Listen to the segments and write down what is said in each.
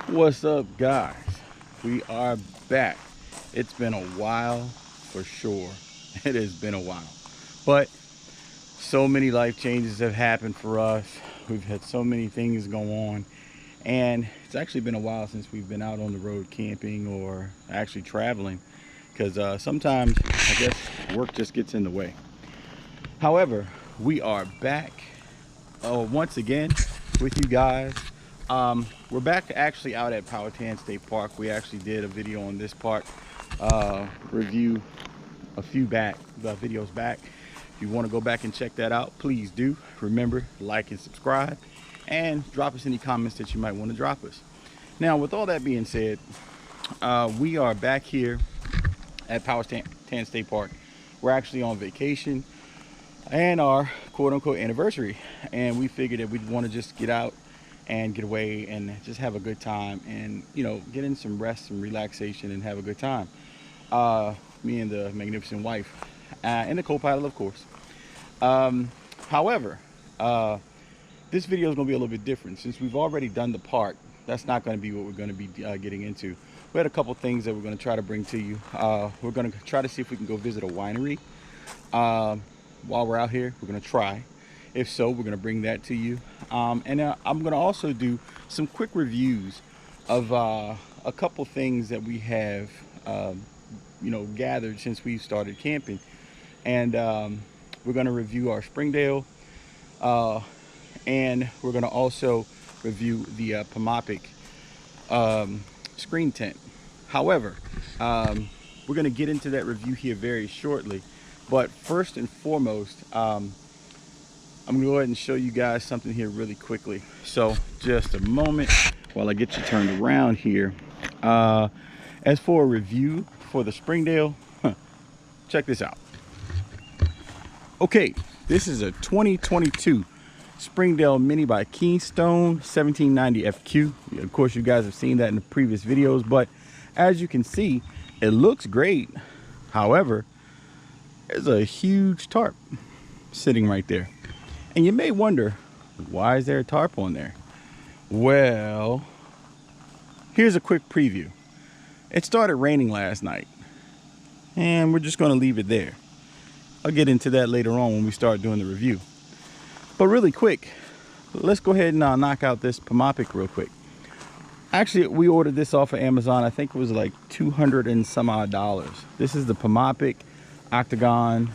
What's up, guys? We are back. It's been a while for sure. It has been a while, but so many life changes have happened for us. We've had so many things go on, and it's actually been a while since we've been out on the road camping or actually traveling, because sometimes I guess work just gets in the way. However, we are back once again with you guys. We're back actually out at Powhatan State Park. We actually did a video on this park review a few videos back. If you want to go back and check that out, please do. Remember, like and subscribe, and drop us any comments that you might want to drop us. Now, with all that being said, we are back here at Powhatan State Park. We're actually on vacation and our quote-unquote anniversary, and we figured that we'd want to just get out and get away and just have a good time, and get in some rest, some relaxation, and have a good time. Me and the magnificent wife and the co-pilot, of course. However, this video is going to be a little bit different since we've already done the park. That's not going to be what we're going to be getting into. We had a couple things that we're going to try to bring to you. We're going to try to see if we can go visit a winery while we're out here. We're going to try. If so, we're going to bring that to you. And I'm going to also do some quick reviews of a couple things that we have gathered since we started camping. And we're going to review our Springdale, and we're going to also review the Pomopic screen tent. However, we're going to get into that review here very shortly. But first and foremost, I'm going to go ahead and show you guys something here really quickly. So just a moment while I get you turned around here. As for a review for the Springdale, check this out. Okay, this is a 2022 Springdale Mini by Keystone 1790 FQ. Of course, you guys have seen that in the previous videos, but as you can see, it looks great. However, there's a huge tarp sitting right there. And you may wonder, why is there a tarp on there? Well, here's a quick preview. It started raining last night, and we're just going to leave it there. I'll get into that later on when we start doing the review. But really quick, let's go ahead and knock out this Pomopic real quick. Actually, we ordered this off of Amazon. I think it was like $200 and some odd. This is the Pomopic octagon,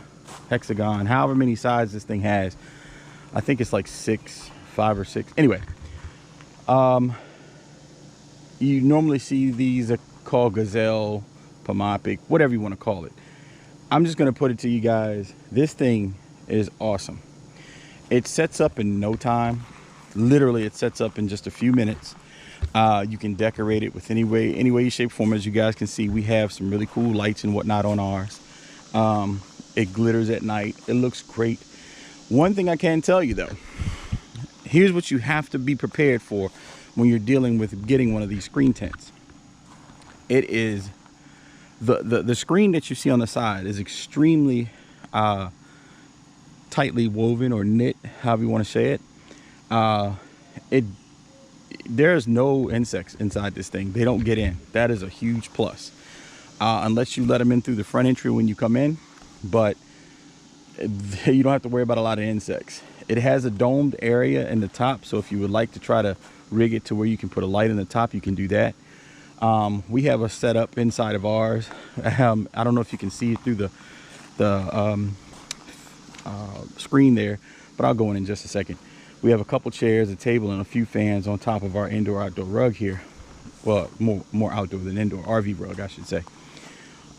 hexagon, however many sides this thing has. I think it's like 5 or 6. Anyway, you normally see these are called Gazelle, Pomopic, whatever you want to call it. I'm just going to put it to you guys. This thing is awesome. It sets up in no time. Literally, it sets up in just a few minutes. You can decorate it with any way, shape, form. As you guys can see, we have some really cool lights and whatnot on ours. It glitters at night. It looks great. One thing I can tell you though, here's what you have to be prepared for when you're dealing with getting one of these screen tents. It is the screen that you see on the side is extremely tightly woven or knit, however you want to say it. There's no insects inside this thing. They don't get in. That is a huge plus, unless you let them in through the front entry when you come in. But you don't have to worry about a lot of insects. It has a domed area in the top, so if you would like to try to rig it to where you can put a light in the top, you can do that. We have a setup inside of ours. I don't know if you can see it through the screen there, but I'll go in just a second. We have a couple chairs, a table, and a few fans on top of our indoor-outdoor rug here. Well, more outdoor than indoor, RV rug, I should say.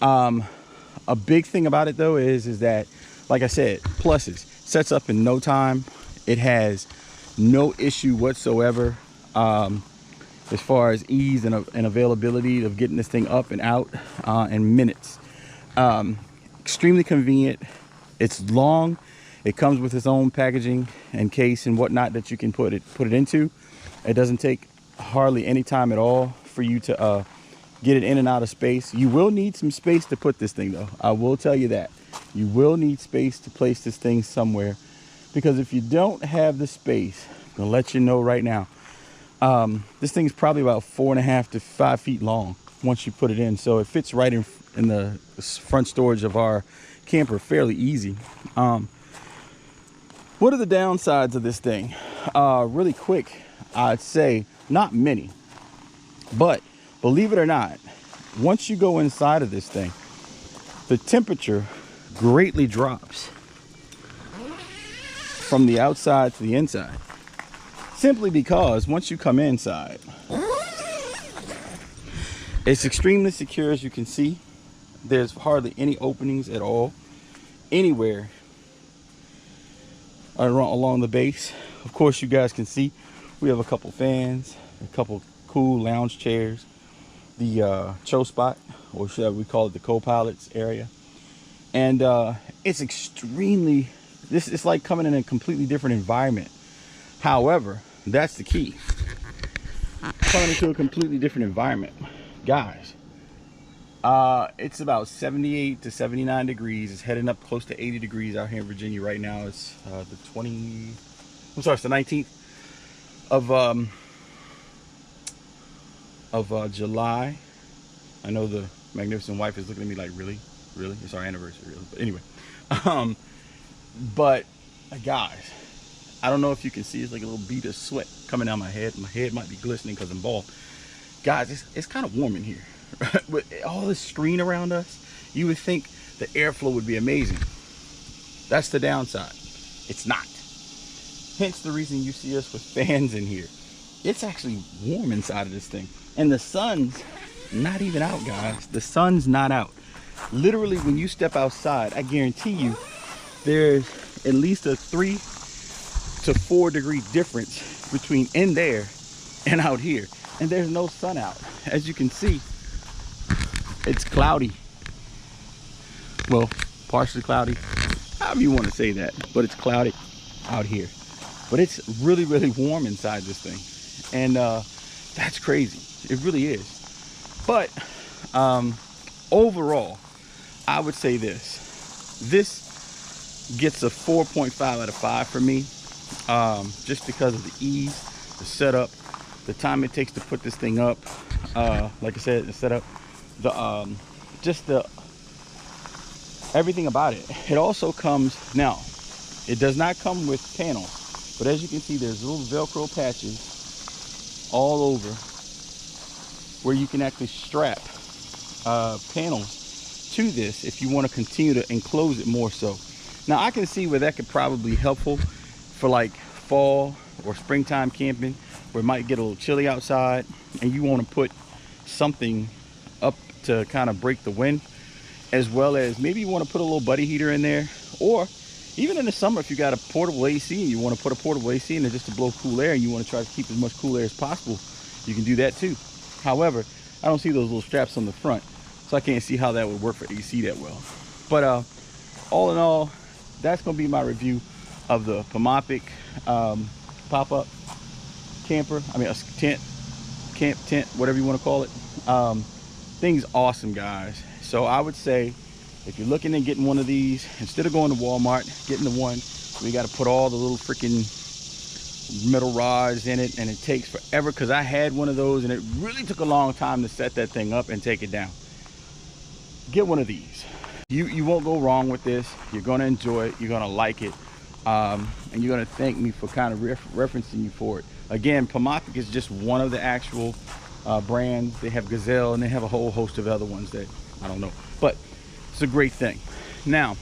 A big thing about it though is that, like I said, pluses. Sets up in no time. It has no issue whatsoever as far as ease and availability of getting this thing up and out in minutes. Extremely convenient. It's long. It comes with its own packaging and case and whatnot that you can put it into. It doesn't take hardly any time at all for you to get it in and out of space. You will need some space to put this thing though. I will tell you that. You will need space to place this thing somewhere, because if you don't have the space, I'm gonna let you know right now, This thing's probably about 4.5 to 5 feet long once you put it in, so it fits right in the front storage of our camper fairly easy. What are the downsides of this thing? Really quick, I'd say not many, but believe it or not, once you go inside of this thing, the temperature greatly drops from the outside to the inside, simply because once you come inside, it's extremely secure. As you can see, there's hardly any openings at all anywhere along the base. Of course, you guys can see we have a couple fans, a couple cool lounge chairs, the show spot, or should we call it the co-pilot's area. And it's extremely, it's like coming in a completely different environment. However, that's the key. Coming into a completely different environment, guys. It's about 78 to 79 degrees. It's heading up close to 80 degrees out here in Virginia right now. It's it's the 19th of July. I know the magnificent wife is looking at me like, really? It's our anniversary, really. But anyway, but guys, I don't know if you can see, it's like a little bead of sweat coming down my head. My head might be glistening because I'm bald. Guys, it's kind of warm in here. With all this screen around us, you would think the airflow would be amazing. That's the downside. It's not. Hence the reason you see us with fans in here. It's actually warm inside of this thing. And the sun's not even out, guys. The sun's not out. Literally, when you step outside, I guarantee you there's at least a 3 to 4 degree difference between in there and out here. And there's no sun out. As you can see, it's cloudy. Well, partially cloudy, however you want to say that, but it's cloudy out here. But it's really, really warm inside this thing. And that's crazy. It really is. But overall, I would say this gets a 4.5 out of 5 for me, just because of the ease, the setup, the time it takes to put this thing up, like I said, the setup, just the everything about it. It also comes, now it does not come with panels, but as you can see, there's little Velcro patches all over where you can actually strap panels to this if you want to continue to enclose it more so. Now I can see where that could probably be helpful for like fall or springtime camping, where it might get a little chilly outside and you want to put something up to kind of break the wind, as well as maybe you want to put a little buddy heater in there, or even in the summer if you got a portable AC and you want to put a portable AC in there just to blow cool air and you want to try to keep as much cool air as possible, you can do that too. However, I don't see those little straps on the front, so I can't see how that would work for AC that well. But all in all, that's going to be my review of the Pomopic pop-up camper. I mean, a tent, camp tent, whatever you want to call it. Thing's awesome, guys. So I would say if you're looking at getting one of these, instead of going to Walmart, getting the one, we got to put all the little freaking metal rods in it, and it takes forever, because I had one of those and it really took a long time to set that thing up and take it down. Get one of these. You won't go wrong with this. You're going to enjoy it. You're going to like it. And you're going to thank me for kind of referencing you for it. Again, Pomopic is just one of the actual brands. They have Gazelle and they have a whole host of other ones that I don't know. But it's a great thing. Now,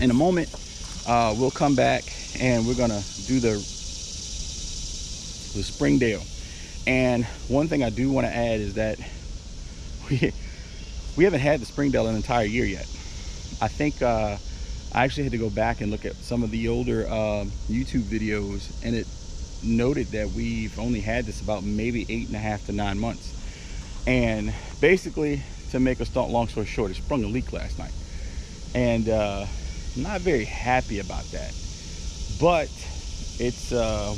in a moment, we'll come back and we're going to do the Springdale. And one thing I do want to add is that we haven't had the Springdale an entire year yet. I think I actually had to go back and look at some of the older YouTube videos, and it noted that we've only had this about maybe 8.5 to 9 months. And basically, to make a long story short, it sprung a leak last night, and I'm not very happy about that. But it's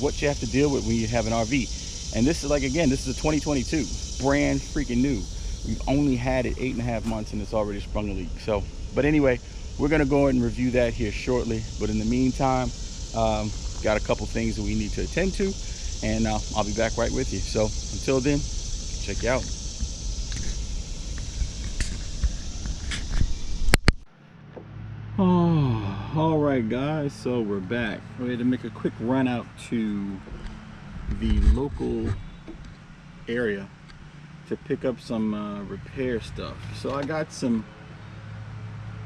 what you have to deal with when you have an RV. And this is, like, again, this is a 2022, brand freaking new. We've only had it 8.5 months and it's already sprung a leak. So, but anyway, we're gonna go ahead and review that here shortly. But in the meantime, got a couple things that we need to attend to, and I'll be back right with you. So until then, check you out. Oh, all right, guys. So we're back. We had to make a quick run out to the local area to pick up some repair stuff. So I got some.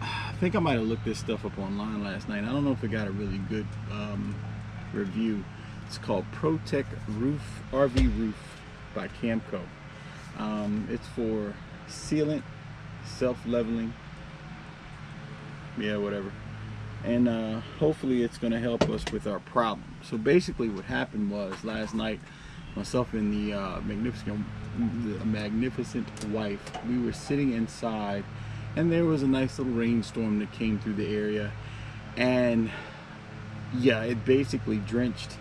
I think I might have looked this stuff up online last night. I don't know if it got a really good review. It's called ProTech Roof RV Roof by Camco. It's for sealant, self-leveling, yeah, whatever, and hopefully it's going to help us with our problem. So basically what happened was last night, myself and the magnificent wife, we were sitting inside, and there was a nice little rainstorm that came through the area, and yeah, it basically drenched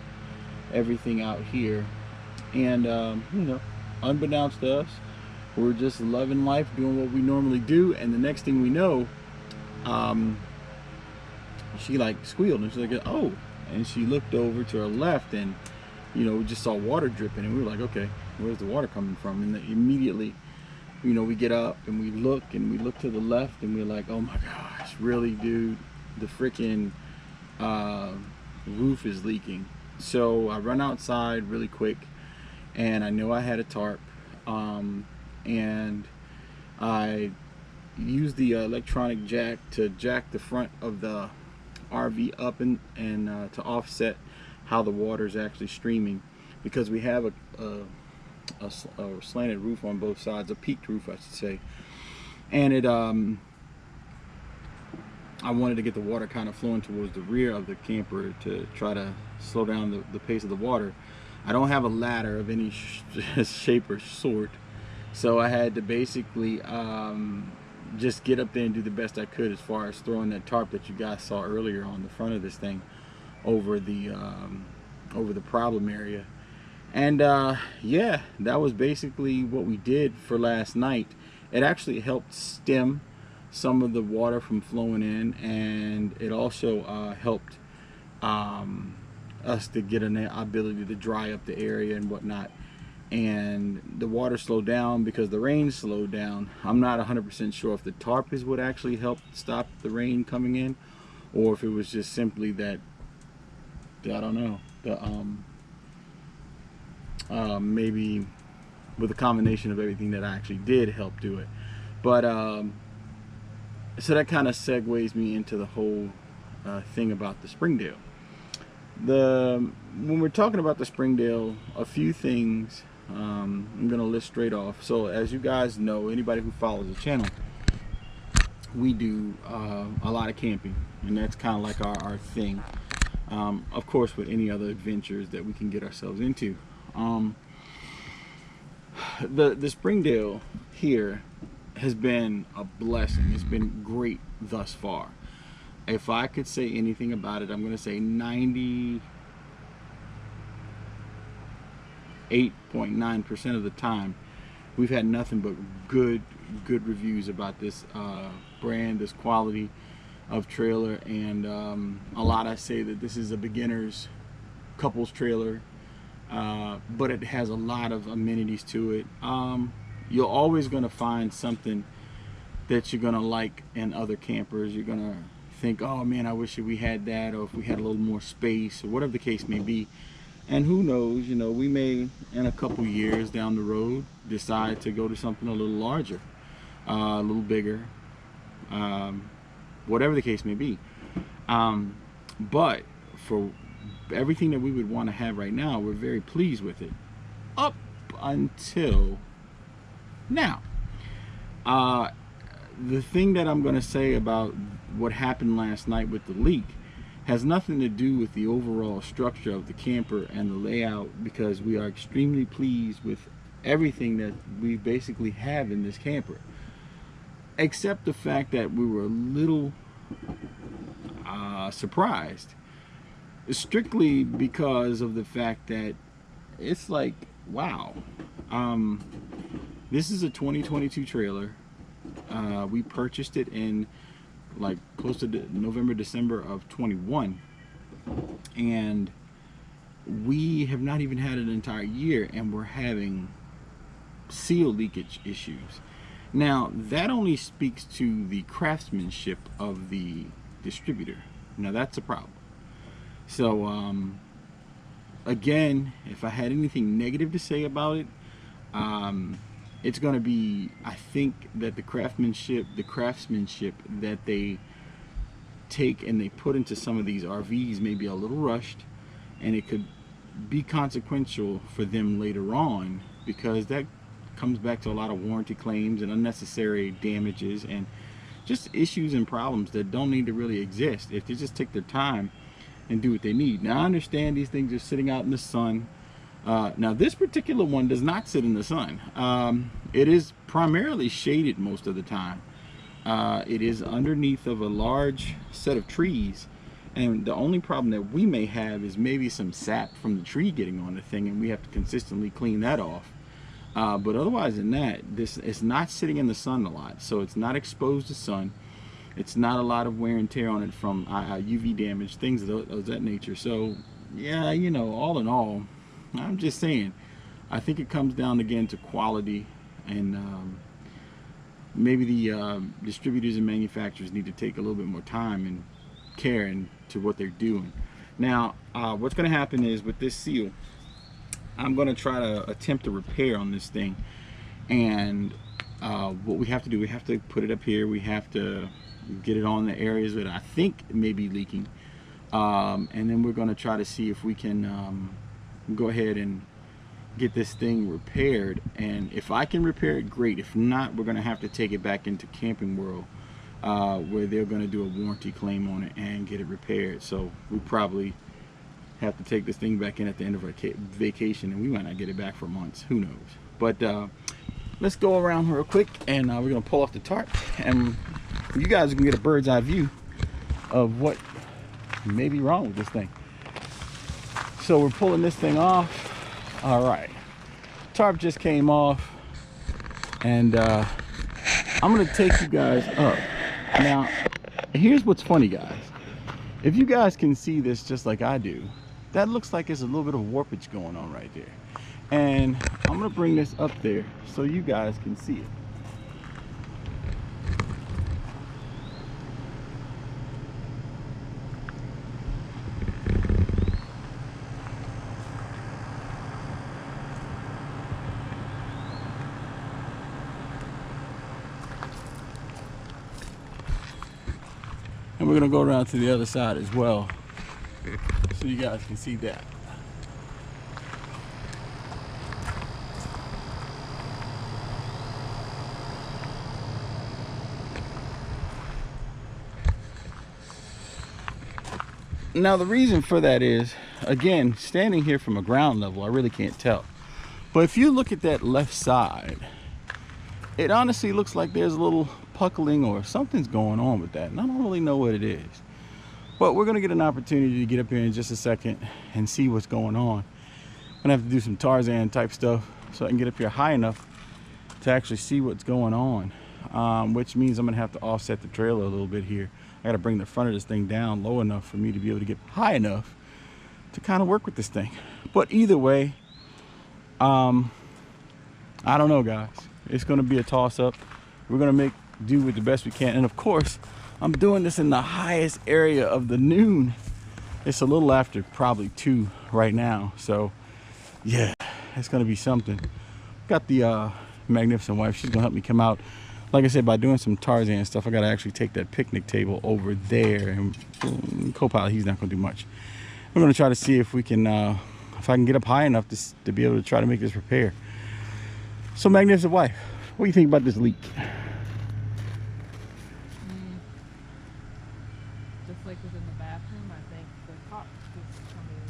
everything out here. And you know, unbeknownst to us, we're just loving life, doing what we normally do, and the next thing we know, she like squealed, and she's like, oh, and she looked over to her left, and you know, we just saw water dripping, and we were like, okay, where's the water coming from? And immediately, you know, we get up and we look to the left, and we're like, oh my gosh, really, dude, the freaking roof is leaking. So I run outside really quick, and I know I had a tarp, and I used the electronic jack to jack the front of the RV up and to offset how the water is actually streaming, because we have a slanted roof on both sides, a peaked roof I should say, and it I wanted to get the water kind of flowing towards the rear of the camper to try to slow down the pace of the water. I don't have a ladder of any shape or sort, so I had to basically just get up there and do the best I could as far as throwing that tarp that you guys saw earlier on the front of this thing over the problem area. And yeah, that was basically what we did for last night. It actually helped stem some of the water from flowing in, and it also helped us to get an ability to dry up the area and whatnot. And the water slowed down because the rain slowed down. I'm not 100% sure if the tarp is what actually helped stop the rain coming in, or if it was just simply that, I don't know, the maybe with a combination of everything that actually did help do it. But so that kind of segues me into the whole thing about the Springdale. When we're talking about the Springdale, a few things I'm gonna list straight off. So as you guys know, anybody who follows the channel, we do a lot of camping, and that's kind of like our thing. Of course, with any other adventures that we can get ourselves into. The Springdale here has been a blessing. It's been great thus far. If I could say anything about it, I'm going to say 98.9% of the time we've had nothing but good reviews about this brand, this quality of trailer. And a lot I say that this is a beginner's couples trailer, but it has a lot of amenities to it. You're always going to find something that you're going to like in other campers. You're going to think, oh man, I wish we had that, or if we had a little more space, or whatever the case may be. And who knows, you know, we may in a couple years down the road decide to go to something a little larger, a little bigger, whatever the case may be. But for everything that we would want to have right now, we're very pleased with it up until now. The thing that I'm going to say about what happened last night with the leak has nothing to do with the overall structure of the camper and the layout, because we are extremely pleased with everything that we basically have in this camper, except the fact that we were a little surprised, strictly because of the fact that it's like, wow, this is a 2022 trailer. We purchased it in like close to November, December of 21, and we have not even had an entire year and we're having seal leakage issues. Now that only speaks to the craftsmanship of the distributor. Now that's a problem. So again, if I had anything negative to say about it, it's going to be, I think that the craftsmanship that they take and they put into some of these RVs may be a little rushed, and it could be consequential for them later on, because that comes back to a lot of warranty claims and unnecessary damages and just issues and problems that don't need to really exist if they just take their time and do what they need. Now I understand these things are sitting out in the sun. Now this particular one does not sit in the sun. It is primarily shaded most of the time. It is underneath of a large set of trees, and the only problem that we may have is maybe some sap from the tree getting on the thing, and we have to consistently clean that off. But otherwise than that, this is not sitting in the sun a lot, so it's not exposed to sun. It's not a lot of wear and tear on it from UV damage, things of that nature. So yeah, you know, all in all, I'm just saying, I think it comes down again to quality, and maybe the distributors and manufacturers need to take a little bit more time and care into what they're doing. Now what's going to happen is, with this seal, I'm going to try to attempt a repair on this thing, and what we have to do, we have to put it up here, we have to get it on the areas that I think may be leaking, and then we're going to try to see if we can go ahead and get this thing repaired. And if I can repair it, great. If not, we're going to have to take it back into Camping World, where they're going to do a warranty claim on it and get it repaired. So we probably have to take this thing back in at the end of our vacation, and we might not get it back for months, who knows. But let's go around real quick, and we're going to pull off the tarp, and you guys are going to get a bird's eye view of what may be wrong with this thing. So we're pulling this thing off. All right, tarp just came off, and I'm gonna take you guys up. Now here's what's funny, guys. If you guys can see this just like I do, that looks like there's a little bit of warpage going on right there, and I'm gonna bring this up there so you guys can see it. And we're going to go around to the other side as well, so you guys can see that. Now the reason for that is, again, standing here from a ground level, I really can't tell. But if you look at that left side, it honestly looks like there's a little puckling or something's going on with that, and I don't really know what it is. But we're gonna get an opportunity to get up here in just a second and see what's going on. I'm gonna have to do some Tarzan type stuff so I can get up here high enough to actually see what's going on, which means I'm gonna have to offset the trailer a little bit here. I gotta bring the front of this thing down low enough for me to be able to get high enough to kind of work with this thing. But either way, I don't know, guys. It's gonna be a toss-up. We're gonna make do with the best we can, and of course I'm doing this in the highest area of the noon. It's a little after probably 2 right now, so yeah, it's gonna be something. Got the magnificent wife, she's gonna help me come out. Like I said, by doing some Tarzan stuff, I gotta actually take that picnic table over there, and co-pilot, he's not gonna do much. We're gonna try to see if we can if I can get up high enough to be able to try to make this repair. So magnificent wife, what do you think about this leak? Just like within the bathroom, I think the top is coming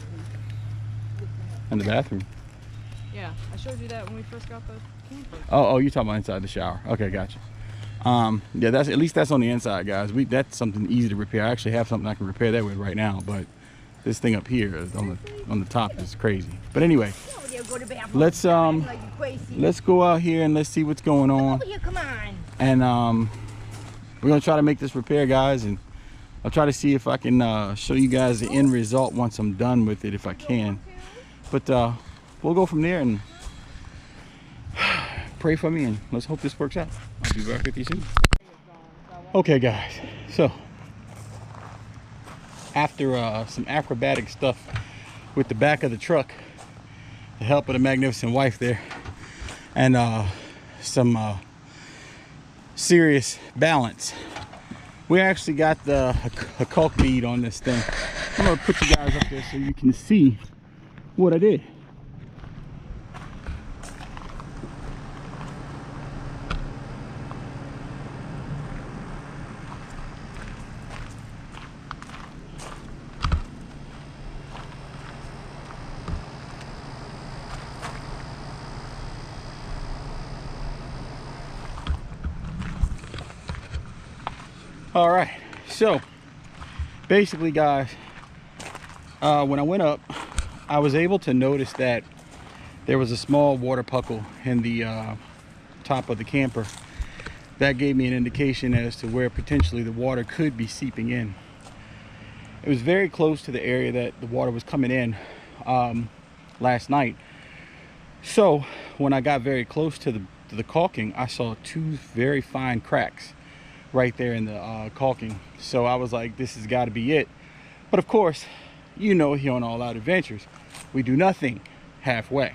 In the bathroom? Yeah, I showed you that when we first got the camper. Oh, you're talking about inside the shower. Okay, gotcha. Yeah, that's at least that's on the inside, guys. That's something easy to repair. I actually have something I can repair that with right now, but this thing up here on the top is crazy. But anyway, let's go out here and let's see what's going on. Come on. And we're gonna try to make this repair, guys, and I'll try to see if I can show you guys the end result once I'm done with it, if I can. But we'll go from there and pray for me, and let's hope this works out. I'll be back with you soon. Okay guys, so after some acrobatic stuff with the back of the truck, the help of the magnificent wife there, and some serious balance, we actually got a caulk bead on this thing. I'm gonna put you guys up there so you can see what I did. All right, so basically guys, when I went up, I was able to notice that there was a small water puddle in the top of the camper. That gave me an indication as to where potentially the water could be seeping in. It was very close to the area that the water was coming in last night. So when I got very close to the caulking, I saw two very fine cracks right there in the caulking. So I was like, this has got to be it. But of course, you know, here on All Out Adventures, we do nothing halfway.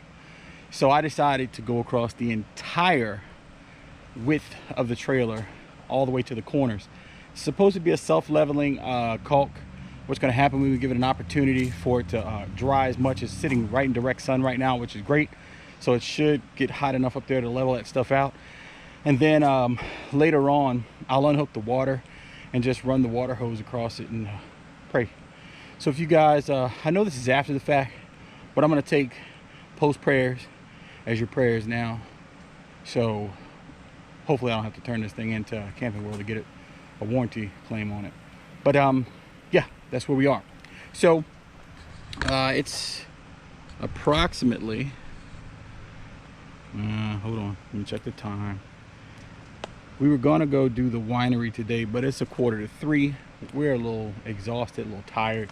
So I decided to go across the entire width of the trailer all the way to the corners. It's supposed to be a self-leveling caulk. What's going to happen when we give it an opportunity for it to dry as much as sitting right in direct sun right now, which is great. So it should get hot enough up there to level that stuff out. And then later on, I'll unhook the water and just run the water hose across it and pray. So if you guys, I know this is after the fact, but I'm going to take post prayers as your prayers now. So hopefully I don't have to turn this thing into Camping World to get a warranty claim on it. But yeah, that's where we are. So it's approximately, hold on, let me check the time. We were gonna go do the winery today, but it's 2:45. We're a little exhausted, a little tired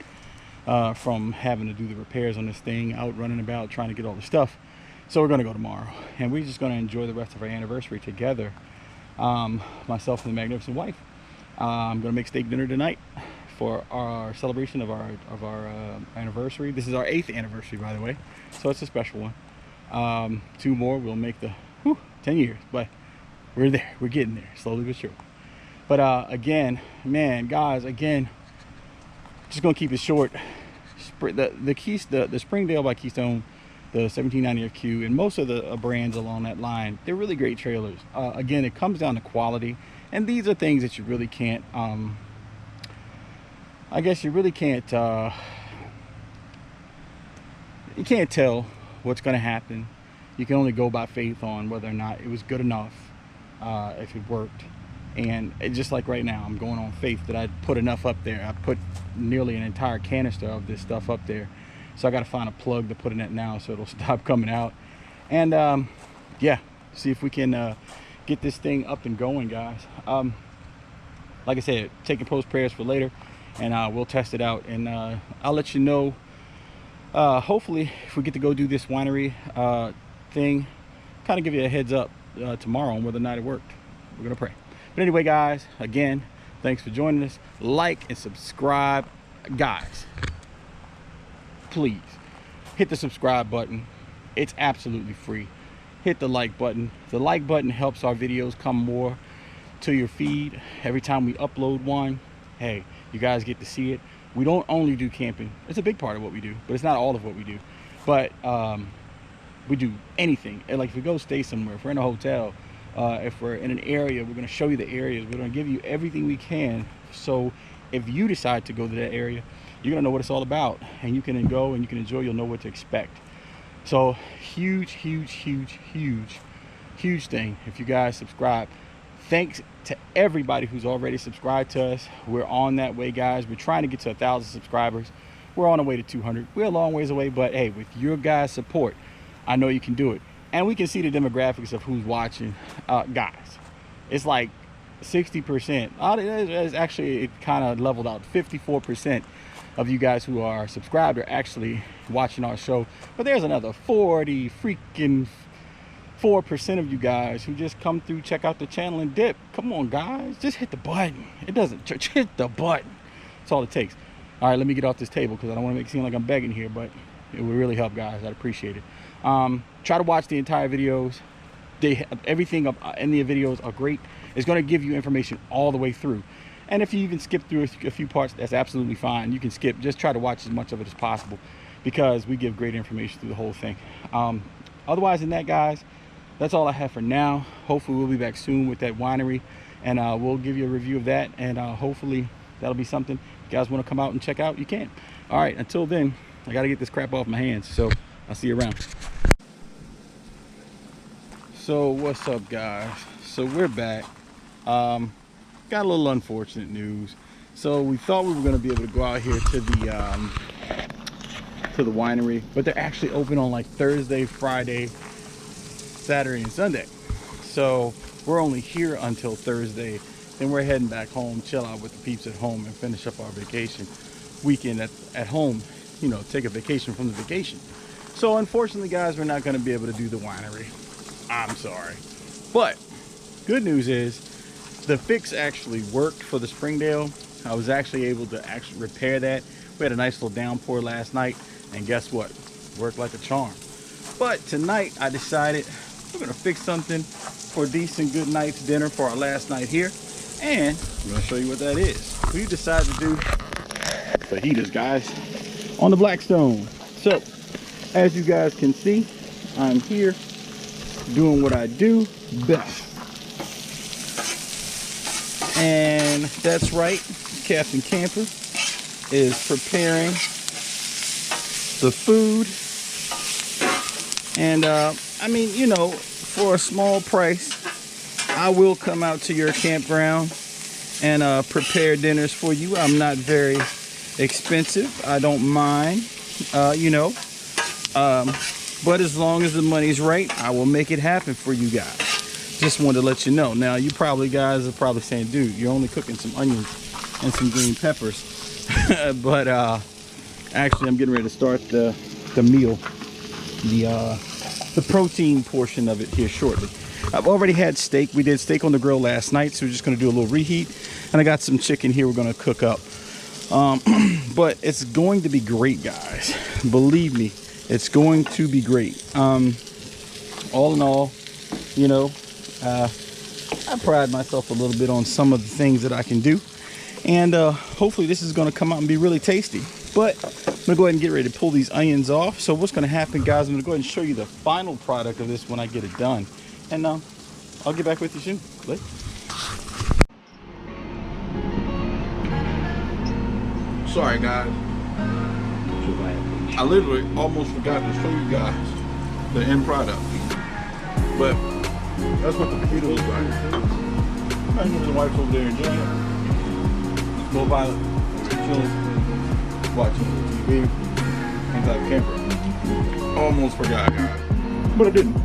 from having to do the repairs on this thing, out running about trying to get all the stuff. So we're gonna go tomorrow, and we're just gonna enjoy the rest of our anniversary together. Myself and the magnificent wife. I'm gonna make steak dinner tonight for our celebration of our anniversary. This is our 8th anniversary, by the way, so it's a special one. 2 more, we'll make the 10 years, but we're there, we're getting there, slowly but surely. But again, man, guys, again, just gonna keep it short. The Springdale by Keystone, the 1790FQ, and most of the brands along that line, they're really great trailers. Again, it comes down to quality, and these are things that you really can't, I guess you really can't, you can't tell what's gonna happen. You can only go by faith on whether or not it was good enough, if it worked. And just like right now, I'm going on faith that I put enough up there. I put nearly an entire canister of this stuff up there, so I got to find a plug to put in it now so it'll stop coming out. And yeah, see if we can get this thing up and going, guys. Like I said, taking post prayers for later, and we'll test it out, and I'll let you know. Hopefully, if we get to go do this winery thing, kind of give you a heads up tomorrow on whether or not it worked. We're gonna pray. But anyway, guys, again, thanks for joining us. Like and subscribe. Guys, please hit the subscribe button. It's absolutely free. Hit the like button. The like button helps our videos come more to your feed. Every time we upload one, hey, you guys get to see it. We don't only do camping. It's a big part of what we do, but it's not all of what we do. But we do anything. And like if we go stay somewhere, if we're in a hotel, if we're in an area, we're going to show you the areas. We're going to give you everything we can. So if you decide to go to that area, you're going to know what it's all about, and you can go and you can enjoy. You'll know what to expect. So huge, huge, huge, huge, huge thing if you guys subscribe. Thanks to everybody who's already subscribed to us. We're on that way, guys. We're trying to get to 1,000 subscribers. We're on our way to 200. We're a long ways away, but hey, with your guys' support, I know you can do it. And we can see the demographics of who's watching. Guys, it's like 60%. It's actually, it kind of leveled out. 54% of you guys who are subscribed are actually watching our show, but there's another 40 freaking 4% of you guys who just come through, check out the channel and dip. Come on guys, just hit the button. It doesn't, just hit the button. That's all it takes. All right, let me get off this table because I don't want to make it seem like I'm begging here, but it would really help, guys. I'd appreciate it. Try to watch the entire videos. Everything in the videos are great. It's going to give you information all the way through. And if you even skip through a few parts, that's absolutely fine. You can skip. Just try to watch as much of it as possible because we give great information through the whole thing. Otherwise than that, guys, that's all I have for now. Hopefully we'll be back soon with that winery, and we'll give you a review of that, and hopefully that'll be something. If you guys want to come out and check out, you can. All right, until then, I got to get this crap off my hands, so I'll see you around. So what's up, guys? So we're back. Got a little unfortunate news. So we thought we were going to be able to go out here to the winery, but they're actually open on like Thursday, Friday, Saturday, and Sunday. So we're only here until Thursday. Then we're heading back home, chill out with the peeps at home, and finish up our vacation weekend at home. You know, take a vacation from the vacation. So unfortunately, guys, we're not going to be able to do the winery. I'm sorry. But good news is the fix actually worked for the Springdale. I was actually able to repair that. We had a nice little downpour last night, and guess what? Worked like a charm. But tonight I decided we're going to fix something for a decent good night's dinner for our last night here. And I'm going to show you what that is. We decided to do fajitas, guys, on the Blackstone. So as you guys can see, I'm here doing what I do best. And that's right, Captain Camper is preparing the food. And I mean, you know, for a small price, I will come out to your campground and prepare dinners for you. I'm not very expensive. I don't mind, you know. But as long as the money's right, I will make it happen for you guys. Just wanted to let you know. Now, you guys are probably saying, dude, you're only cooking some onions and some green peppers. But actually, I'm getting ready to start the meal, the protein portion of it here shortly. I've already had steak. We did steak on the grill last night, so we're just going to do a little reheat. And I got some chicken here we're going to cook up. But it's going to be great, guys. Believe me, it's going to be great. All in all, you know, I pride myself a little bit on some of the things that I can do. And hopefully this is going to come out and be really tasty. But I'm going to go ahead and get ready to pull these onions off. So what's going to happen, guys, I'm going to go ahead and show you the final product of this when I get it done. And I'll get back with you soon. Later. Sorry, guys. I literally almost forgot to show you guys the end product. But that's what the fajita looks like. My husband and wife's over there enjoying it. Little Violet, chilling, watching TV, inside the camper. Almost forgot, guys. But I didn't.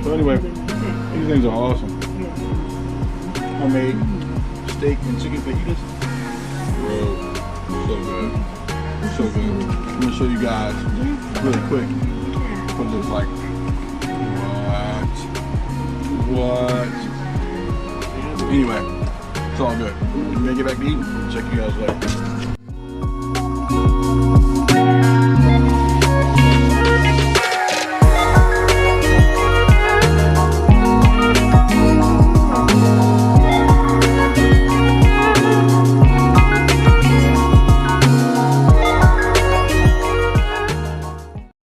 So anyway, these things are awesome. Homemade steak and chicken fajitas. Bro, so good. So good. I'm gonna show you guys really quick what it looks like. What? Anyway, it's all good. I'm gonna get back to eating. Check you guys later.